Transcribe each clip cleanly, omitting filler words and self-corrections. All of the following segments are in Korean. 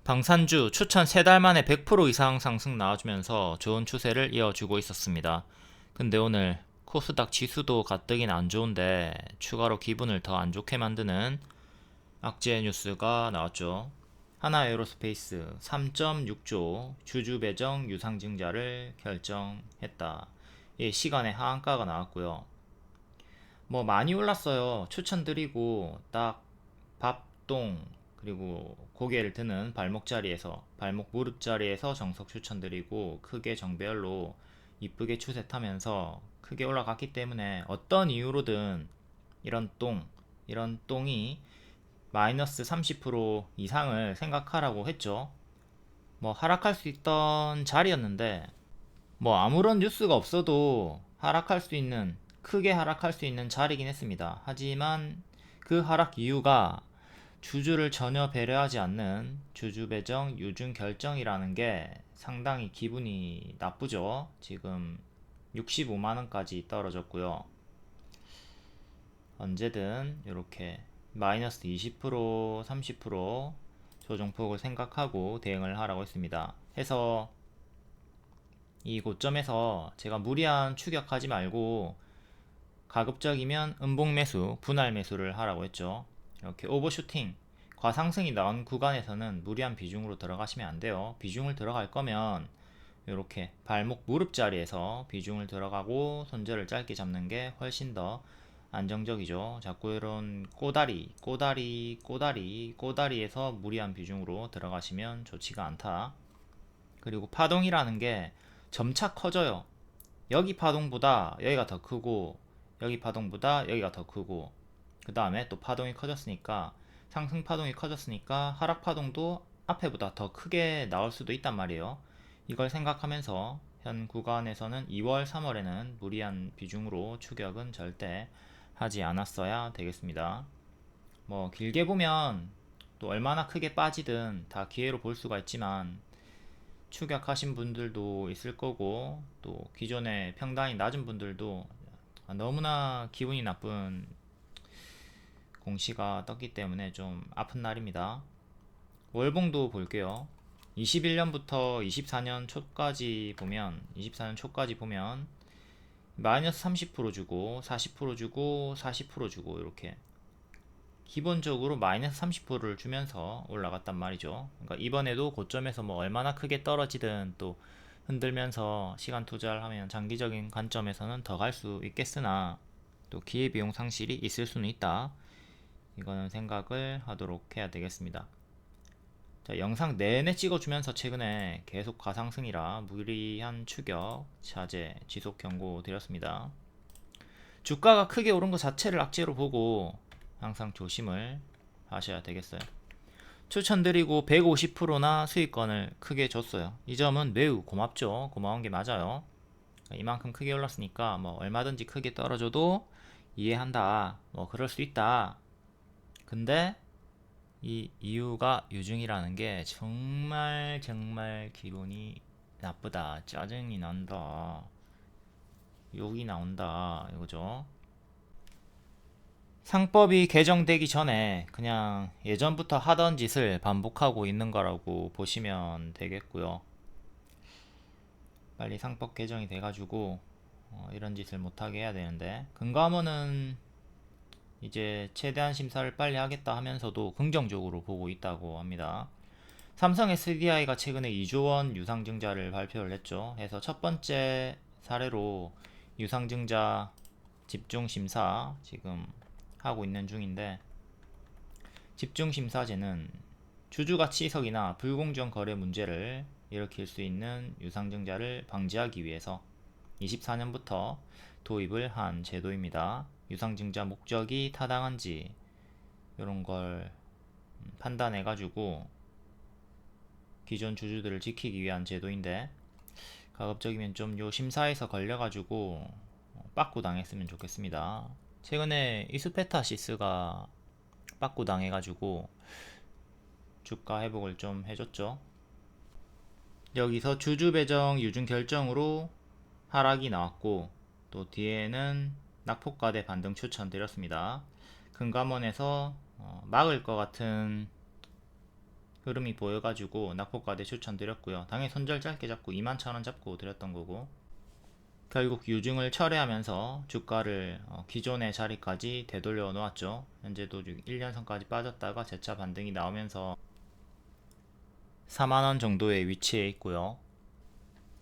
방산주 추천 3달 만에 100% 이상 상승 나와주면서 좋은 추세를 이어주고 있었습니다. 근데 오늘 코스닥 지수도 가뜩이나 안 좋은데 추가로 기분을 더 안 좋게 만드는 악재의 뉴스가 나왔죠. 하나에어로스페이스 3.6조 주주 배정 유상증자를 결정했다. 이 시간에 하한가가 나왔고요. 뭐 많이 올랐어요. 추천드리고 딱 밥동 그리고 고개를 드는 발목 자리에서 발목 무릎 자리에서 정석 추천드리고 크게 정배열로 이쁘게 추세 타면서 크게 올라갔기 때문에 어떤 이유로든 이런 이런 똥이 마이너스 30% 이상을 생각하라고 했죠. 뭐 하락할 수 있던 자리였는데 뭐 아무런 뉴스가 없어도 하락할 수 있는 크게 하락할 수 있는 자리긴 했습니다. 하지만 그 하락 이유가 주주를 전혀 배려하지 않는 주주 배정 유증 결정이라는 게 상당히 기분이 나쁘죠. 지금 65만원까지 떨어졌고요. 언제든 이렇게 마이너스 20% 30% 조정폭을 생각하고 대응을 하라고 했습니다. 해서 이 고점에서 제가 무리한 추격하지 말고 가급적이면 음봉 매수, 분할 매수를 하라고 했죠. 이렇게 오버슈팅, 과상승이 나온 구간에서는 무리한 비중으로 들어가시면 안 돼요. 비중을 들어갈 거면 이렇게 발목 무릎 자리에서 비중을 들어가고 손절을 짧게 잡는 게 훨씬 더 안정적이죠. 자꾸 이런 꼬다리에서 무리한 비중으로 들어가시면 좋지가 않다. 그리고 파동이라는 게 점차 커져요. 여기 파동보다 여기가 더 크고 여기 파동보다 여기가 더 크고 그 다음에 또 파동이 커졌으니까 상승 파동이 커졌으니까 하락 파동도 앞에보다 더 크게 나올 수도 있단 말이에요. 이걸 생각하면서 현 구간에서는 2월, 3월에는 무리한 비중으로 추격은 절대 하지 않았어야 되겠습니다. 뭐 길게 보면 또 얼마나 크게 빠지든 다 기회로 볼 수가 있지만 추격하신 분들도 있을 거고 또 기존에 평단이 낮은 분들도 너무나 기분이 나쁜 공시가 떴기 때문에 좀 아픈 날입니다. 월봉도 볼게요. 21년부터 24년 초까지 보면 마이너스 30% 주고 40% 주고 40% 주고 이렇게 기본적으로 마이너스 30%를 주면서 올라갔단 말이죠. 그러니까 이번에도 고점에서 뭐 얼마나 크게 떨어지든 또 흔들면서 시간 투자를 하면 장기적인 관점에서는 더 갈 수 있겠으나 또 기회비용 상실이 있을 수는 있다. 이거는 생각을 하도록 해야 되겠습니다. 자, 영상 내내 찍어주면서 최근에 계속 가상승이라 무리한 추격, 차제, 지속 경고 드렸습니다. 주가가 크게 오른 것 자체를 악재로 보고 항상 조심을 하셔야 되겠어요. 추천드리고 150%나 수익권을 크게 줬어요. 이 점은 매우 고맙죠. 고마운 게 맞아요. 이만큼 크게 올랐으니까 뭐 얼마든지 크게 떨어져도 이해한다. 뭐 그럴 수 있다. 근데 이 이유가 유증이라는 게 정말 정말 기분이 나쁘다. 짜증이 난다. 욕이 나온다. 이거죠. 상법이 개정되기 전에 그냥 예전부터 하던 짓을 반복하고 있는 거라고 보시면 되겠고요. 빨리 상법 개정이 돼가지고 이런 짓을 못하게 해야 되는데 금감원은 이제 최대한 심사를 빨리 하겠다 하면서도 긍정적으로 보고 있다고 합니다. 삼성 SDI가 최근에 2조 원 유상증자를 발표를 했죠. 해서 첫 번째 사례로 유상증자 집중심사 지금 하고 있는 중인데 집중심사제는 주주가치 희석이나 불공정 거래 문제를 일으킬 수 있는 유상증자를 방지하기 위해서 24년부터 도입을 한 제도입니다. 유상증자 목적이 타당한지 이런 걸 판단해 가지고 기존 주주들을 지키기 위한 제도인데 가급적이면 좀 요 심사에서 걸려 가지고 빠꾸 당했으면 좋겠습니다. 최근에 이스페타시스가 빠꾸 당해 가지고 주가 회복을 좀 해줬죠. 여기서 주주 배정 유증 결정으로 하락이 나왔고 또 뒤에는 낙폭과대 반등 추천드렸습니다. 금감원에서 막을 것 같은 흐름이 보여가지고 낙폭과대 추천드렸고요. 당연히 손절 짧게 잡고 21,000원 잡고 드렸던 거고, 결국 유증을 철회하면서 주가를 기존의 자리까지 되돌려 놓았죠. 현재도 1년선까지 빠졌다가 재차 반등이 나오면서 4만원 정도의 위치에 있고요.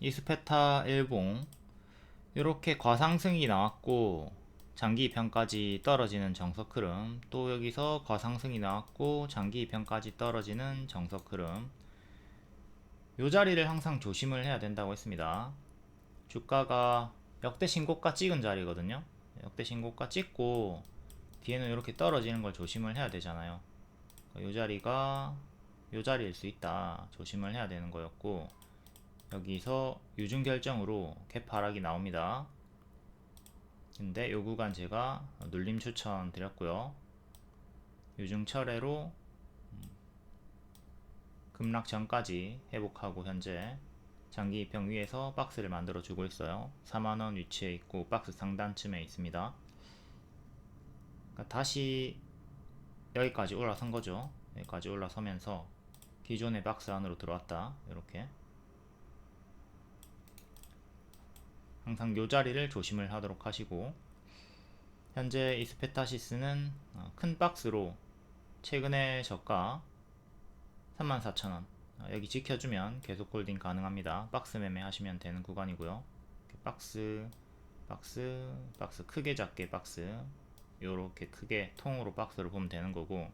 이스페타 일봉 이렇게 과상승이 나왔고 장기 2편까지 떨어지는 정석 흐름, 또 여기서 과상승이 나왔고 장기 2편까지 떨어지는 정석 흐름, 요 자리를 항상 조심을 해야 된다고 했습니다. 주가가 역대 신고가 찍은 자리거든요. 역대 신고가 찍고 뒤에는 이렇게 떨어지는 걸 조심을 해야 되잖아요. 요 자리가 요 자리일 수 있다, 조심을 해야 되는 거였고, 여기서 유증 결정으로 갭 하락이 나옵니다. 근데 요 구간 제가 눌림 추천 드렸고요. 유증 철회로 급락 전까지 회복하고 현재 장기 2평 위에서 박스를 만들어 주고 있어요. 4만원 위치에 있고 박스 상단쯤에 있습니다. 그러니까 다시 여기까지 올라선 거죠. 여기까지 올라서면서 기존의 박스 안으로 들어왔다. 이렇게 항상 요 자리를 조심을 하도록 하시고, 현재 이스페타시스는 큰 박스로 최근에 저가 34,000원 여기 지켜주면 계속 홀딩 가능합니다. 박스 매매 하시면 되는 구간이고요. 박스 크게 작게 박스, 요렇게 크게 통으로 박스를 보면 되는 거고,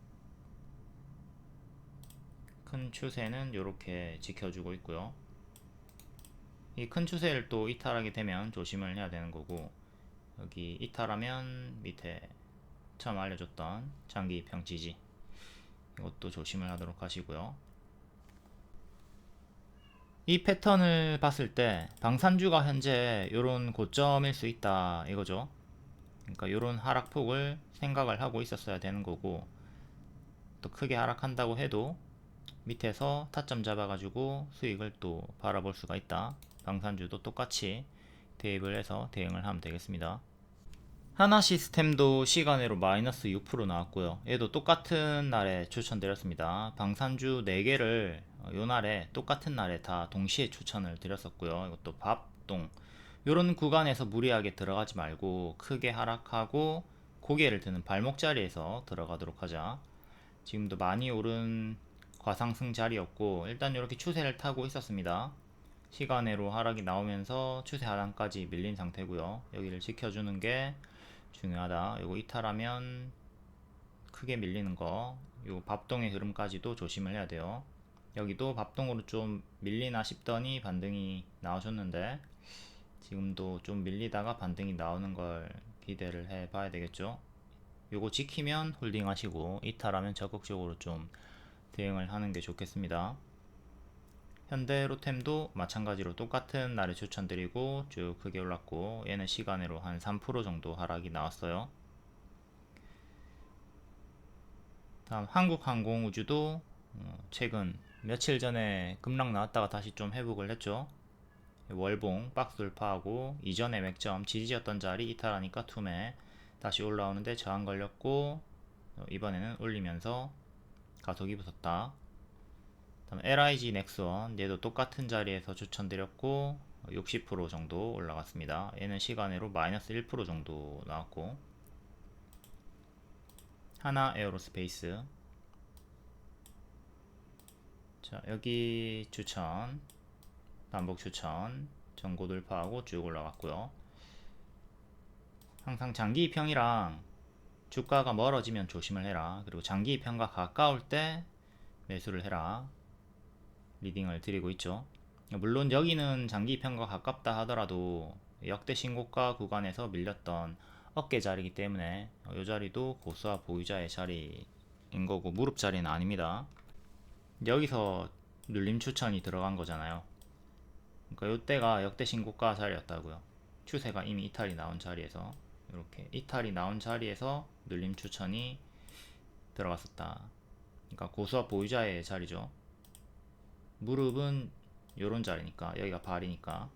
큰 추세는 요렇게 지켜주고 있고요. 이 큰 추세를 또 이탈하게 되면 조심을 해야 되는 거고, 여기 이탈하면 밑에 처음 알려줬던 장기 2평 지지, 이것도 조심을 하도록 하시고요. 이 패턴을 봤을 때 방산주가 현재 요런 고점일 수 있다 이거죠. 그러니까 요런 하락폭을 생각을 하고 있었어야 되는 거고, 또 크게 하락한다고 해도 밑에서 타점 잡아가지고 수익을 또 바라볼 수가 있다. 방산주도 똑같이 대입을 해서 대응을 하면 되겠습니다. 하나시스템도 시간으로 마이너스 6% 나왔고요. 얘도 똑같은 날에 추천드렸습니다. 방산주 4개를 요 날에 똑같은 날에 다 동시에 추천을 드렸었고요. 이것도 밥동 요런 구간에서 무리하게 들어가지 말고 크게 하락하고 고개를 드는 발목 자리에서 들어가도록 하자. 지금도 많이 오른 과상승 자리였고, 일단 이렇게 추세를 타고 있었습니다. 시간으로 하락이 나오면서 추세 하단까지 밀린 상태고요. 여기를 지켜주는 게 중요하다. 이거 이탈하면 크게 밀리는 거, 요 밥동의 흐름까지도 조심을 해야 돼요. 여기도 밥동으로 좀 밀리나 싶더니 반등이 나와줬는데, 지금도 좀 밀리다가 반등이 나오는 걸 기대를 해 봐야 되겠죠. 요거 지키면 홀딩 하시고, 이탈하면 적극적으로 좀 대응을 하는 게 좋겠습니다. 현대로템도 마찬가지로 똑같은 날에 추천드리고 쭉 크게 올랐고, 얘는 시간으로 한 3% 정도 하락이 나왔어요. 다음 한국항공우주도 최근 며칠 전에 급락 나왔다가 다시 좀 회복을 했죠. 월봉 박스 돌파하고 이전의 맥점 지지였던 자리 이탈하니까 투매 다시 올라오는데 저항 걸렸고, 이번에는 올리면서 가속이 붙었다. 다음 LIG 넥스원, 얘도 똑같은 자리에서 추천드렸고 60% 정도 올라갔습니다. 얘는 시간으로 마이너스 1% 정도 나왔고, 하나 에어로스페이스, 자 여기 추천 반복 추천 전고 돌파하고 쭉 올라갔고요. 항상 장기 2평이랑 주가가 멀어지면 조심을 해라. 그리고 장기 2평과 가까울 때 매수를 해라. 리딩을 드리고 있죠. 물론 여기는 장기 2평과 가깝다 하더라도 역대 신고가 구간에서 밀렸던 어깨 자리이기 때문에 이 자리도 고수와 보유자의 자리인 거고 무릎 자리는 아닙니다. 여기서 눌림 추천이 들어간 거잖아요. 그러니까 이때가 역대 신고가 자리였다고요. 추세가 이미 이탈이 나온 자리에서, 이렇게 이탈이 나온 자리에서 눌림 추천이 들어갔었다. 그러니까 고수와 보유자의 자리죠. 무릎은 요런 자리니까, 여기가 발이니까,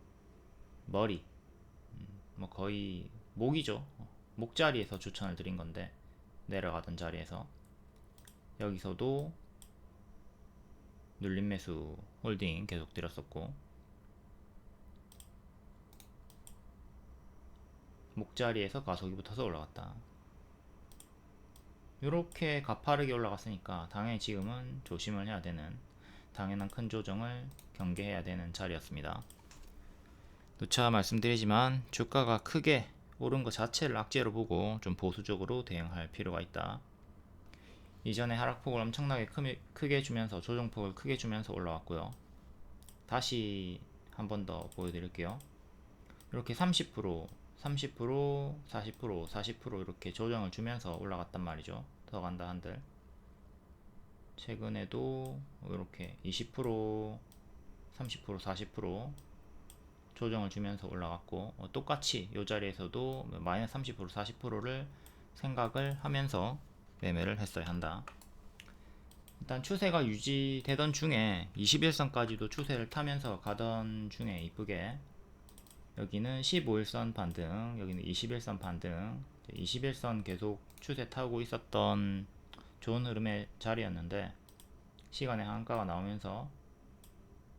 머리 뭐 거의 목이죠. 목 자리에서 추천을 드린 건데, 내려가던 자리에서 여기서도 눌림 매수 홀딩 계속 드렸었고, 목자리에서 가속이 붙어서 올라갔다. 이렇게 가파르게 올라갔으니까 당연히 지금은 조심을 해야 되는, 당연한 큰 조정을 경계해야 되는 자리였습니다. 누차 말씀드리지만 주가가 크게 오른 것 자체를 악재로 보고 좀 보수적으로 대응할 필요가 있다. 이전에 하락폭을 엄청나게 크게 주면서 조정폭을 크게 주면서 올라왔고요. 다시 한 번 더 보여드릴게요. 이렇게 30%, 30%, 40%, 40% 이렇게 조정을 주면서 올라갔단 말이죠. 더 간다 한들. 최근에도 이렇게 20%, 30%, 40% 조정을 주면서 올라갔고, 똑같이 이 자리에서도 마이너스 30%, 40%를 생각을 하면서 매매를 했어야 한다. 일단 추세가 유지되던 중에 21선까지도 추세를 타면서 가던 중에 이쁘게 여기는 15일선 반등, 여기는 21선 반등, 21선 계속 추세 타고 있었던 좋은 흐름의 자리였는데 시간의 한가가 나오면서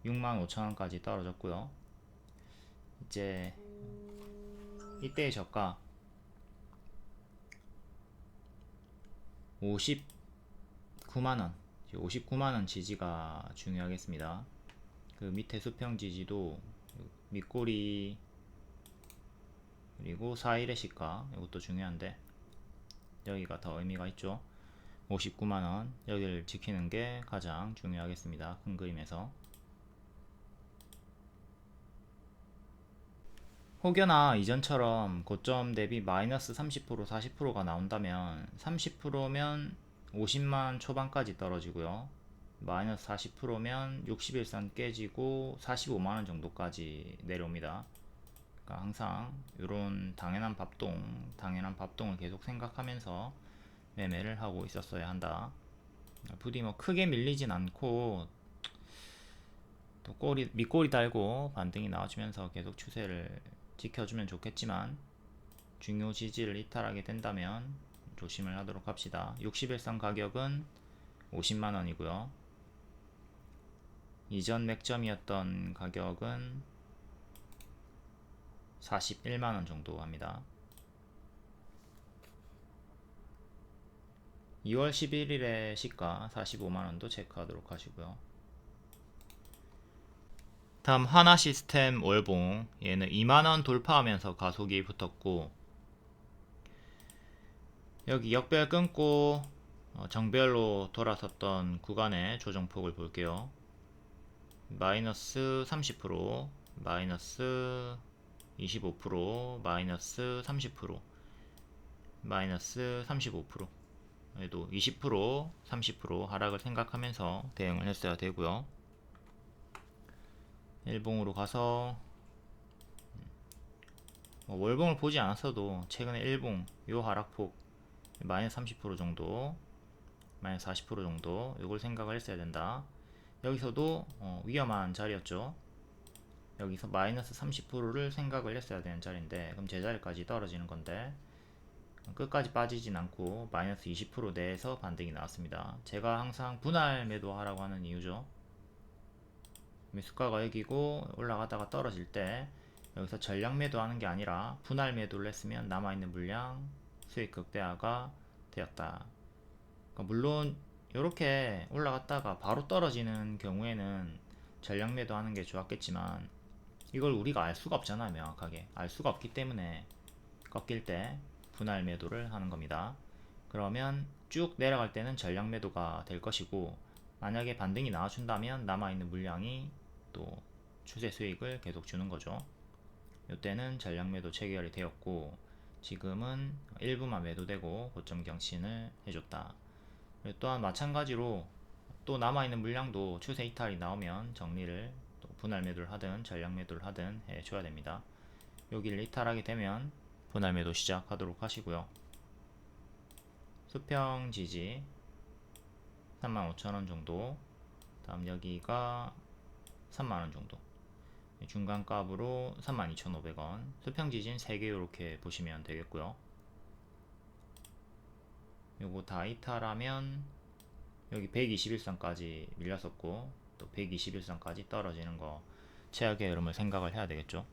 65,000원까지 떨어졌고요. 이제 이때의 저가 59만원, 59만원 지지가 중요하겠습니다. 그 밑에 수평 지지도 밑꼬리 그리고 4일의 시가, 이것도 중요한데 여기가 더 의미가 있죠. 59만원 여기를 지키는 게 가장 중요하겠습니다. 큰 그림에서. 혹여나 이전처럼 고점 대비 마이너스 30% 40%가 나온다면 30%면 50만 초반까지 떨어지고요. 마이너스 40%면 60일선 깨지고 45만원 정도까지 내려옵니다. 그러니까 항상 이런 당연한 밥동을 계속 생각하면서 매매를 하고 있었어야 한다. 부디 뭐 크게 밀리진 않고 또 밑꼬리 달고 반등이 나와주면서 계속 추세를 지켜주면 좋겠지만 중요 지지를 이탈하게 된다면 조심을 하도록 합시다. 60일선 가격은 50만원이고요. 이전 맥점이었던 가격은 41만원 정도 합니다. 2월 11일에 시가 45만원도 체크하도록 하시고요. 다음 하나시스템 월봉, 얘는 2만원 돌파하면서 가속이 붙었고 여기 역별 끊고 정별로 돌아섰던 구간의 조정폭을 볼게요. 마이너스 30%, 마이너스 25%, 마이너스 30%, 마이너스 35%, 얘도 20%, 30% 하락을 생각하면서 대응을 했어야 되고요. 일봉으로 가서 월봉을 보지 않았어도 최근에 일봉 요 하락폭 마이너스 30% 정도, 마이너스 40% 정도 이걸 생각을 했어야 된다. 여기서도 위험한 자리였죠. 여기서 마이너스 30%를 생각을 했어야 되는 자리인데 그럼 제자리까지 떨어지는 건데 끝까지 빠지진 않고 마이너스 20% 내에서 반등이 나왔습니다. 제가 항상 분할 매도하라고 하는 이유죠. 매수가가 여기고 올라가다가 떨어질 때 여기서 전량 매도하는 게 아니라 분할 매도를 했으면 남아있는 물량 수익 극대화가 되었다. 그러니까 물론 이렇게 올라갔다가 바로 떨어지는 경우에는 전량 매도하는 게 좋았겠지만 이걸 우리가 알 수가 없잖아요. 명확하게 알 수가 없기 때문에 꺾일 때 분할 매도를 하는 겁니다. 그러면 쭉 내려갈 때는 전량 매도가 될 것이고 만약에 반등이 나와준다면 남아있는 물량이 또 추세 수익을 계속 주는 거죠. 이때는 전량 매도 체결이 되었고 지금은 일부만 매도되고 고점 경신을 해줬다. 또한 마찬가지로 또 남아있는 물량도 추세 이탈이 나오면 정리를 또 분할 매도를 하든 전량 매도를 하든 해줘야 됩니다. 여기를 이탈하게 되면 분할 매도 시작하도록 하시고요. 수평 지지 35,000원 정도, 다음 여기가 3만원 정도, 중간값으로 32,500원, 수평 지진 3개 이렇게 보시면 되겠고요. 요거 다 이탈하면 여기 121선까지 밀렸었고 또 121선까지 떨어지는 거 최악의 흐름을 생각을 해야 되겠죠.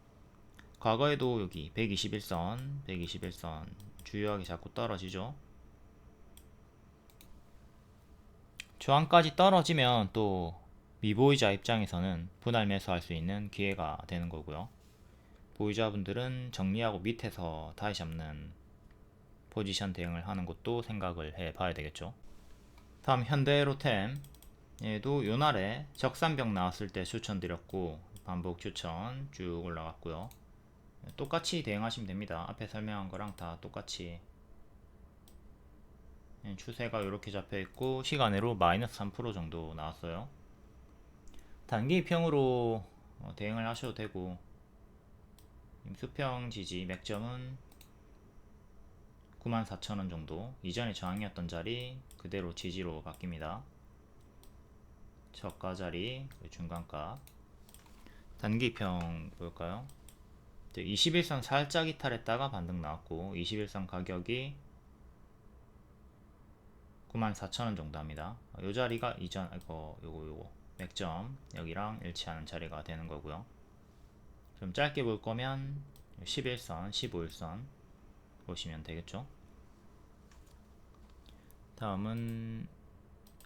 과거에도 여기 121선 주요하게 자꾸 떨어지죠. 저항까지 떨어지면 또 미보이자 입장에서는 분할 매수할 수 있는 기회가 되는 거고요. 보유자분들은 정리하고 밑에서 다시 잡는 포지션 대응을 하는 것도 생각을 해 봐야 되겠죠. 다음 현대로템, 얘도 요날에 적산병 나왔을 때 추천드렸고 반복 추천 쭉 올라갔고요. 똑같이 대응하시면 됩니다. 앞에 설명한 거랑 다 똑같이 추세가 이렇게 잡혀 있고 시간으로 마이너스 3% 정도 나왔어요. 단기평으로 대응을 하셔도 되고, 수평 지지 맥점은 94,000원 정도, 이전에 저항이었던 자리 그대로 지지로 바뀝니다. 저가 자리 중간가. 단기평 볼까요? 21선 살짝 이탈했다가 반등 나왔고 21선 가격이 94,000원 정도 합니다. 이 자리가 이전 요거 맥점 여기랑 일치하는 자리가 되는 거고요. 좀 짧게 볼 거면 11선, 15일선 보시면 되겠죠. 다음은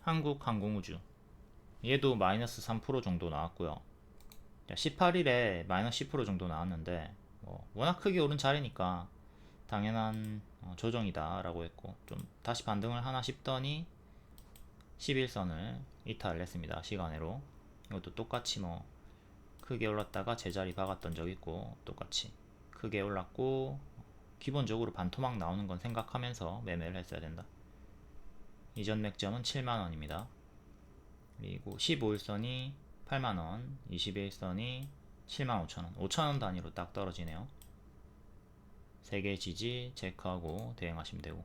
한국항공우주, 얘도 마이너스 3% 정도 나왔고요. 18일에 마이너스 10% 정도 나왔는데 워낙 크게 오른 자리니까 당연한 조정이다 라고 했고, 좀 다시 반등을 하나 싶더니 11선을 이탈을 했습니다. 시간으로. 이것도 똑같이 크게 올랐다가 제자리 박았던 적 있고, 똑같이 크게 올랐고 기본적으로 반토막 나오는 건 생각하면서 매매를 했어야 된다. 이전 맥점은 7만원입니다. 그리고 15일선이 8만원, 21선이 75,000원, 5,000원 단위로 딱 떨어지네요. 3개 지지 체크하고 대응하시면 되고,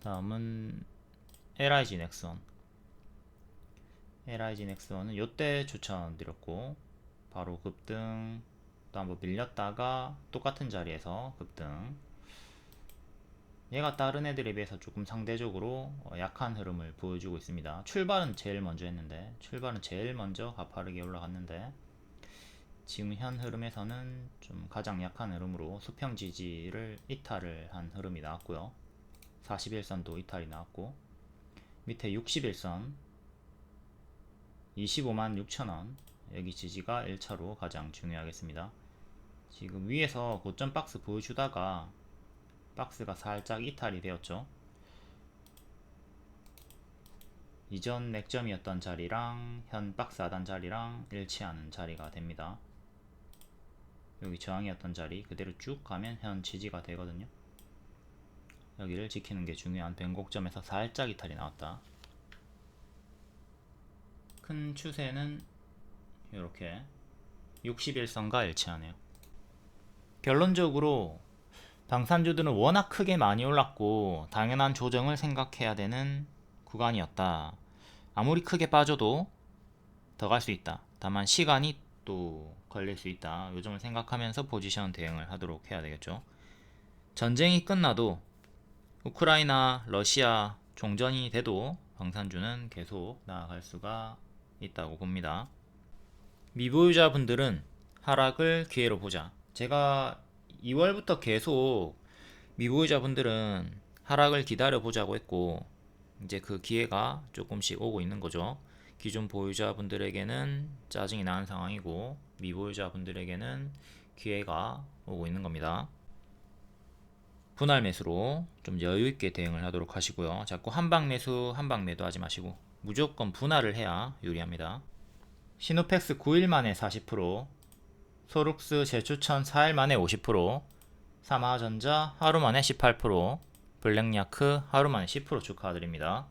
다음은 LIG 넥스원. LIG 넥스원은 요때 추천드렸고 바로 급등, 또 한번 밀렸다가 똑같은 자리에서 급등. 얘가 다른 애들에 비해서 조금 상대적으로 약한 흐름을 보여주고 있습니다. 출발은 제일 먼저 했는데, 출발은 제일 먼저 가파르게 올라갔는데 지금 현 흐름에서는 좀 가장 약한 흐름으로 수평 지지를 이탈을 한 흐름이 나왔고요. 41선도 이탈이 나왔고, 밑에 61선 256,000원 여기 지지가 1차로 가장 중요하겠습니다. 지금 위에서 고점 박스 보여주다가 박스가 살짝 이탈이 되었죠. 이전 맥점이었던 자리랑 현 박스 하단 자리랑 일치하는 자리가 됩니다. 여기 저항이었던 자리 그대로 쭉 가면 현 지지가 되거든요. 여기를 지키는 게 중요한 변곡점에서 살짝 이탈이 나왔다. 큰 추세는 이렇게 61선과 일치하네요. 결론적으로 방산주들은 워낙 크게 많이 올랐고 당연한 조정을 생각해야 되는 구간이었다. 아무리 크게 빠져도 더 갈 수 있다. 다만 시간이 또 걸릴 수 있다. 이 점을 생각하면서 포지션 대응을 하도록 해야 되겠죠. 전쟁이 끝나도 우크라이나, 러시아 종전이 돼도 방산주는 계속 나아갈 수가 있다고 봅니다. 미보유자분들은 하락을 기회로 보자. 제가 2월부터 계속 미보유자분들은 하락을 기다려 보자고 했고, 이제 그 기회가 조금씩 오고 있는 거죠. 기존 보유자분들에게는 짜증이 나는 상황이고 미보유자분들에게는 기회가 오고 있는 겁니다. 분할 매수로 좀 여유있게 대응을 하도록 하시고요. 자꾸 한방 매수, 한방 매도 하지 마시고 무조건 분할을 해야 유리합니다. 시노펙스 9일 만에 40%, 소룩스 재추천 4일 만에 50%, 삼화전자 하루 만에 18%, 블랙야크 하루 만에 10% 축하드립니다.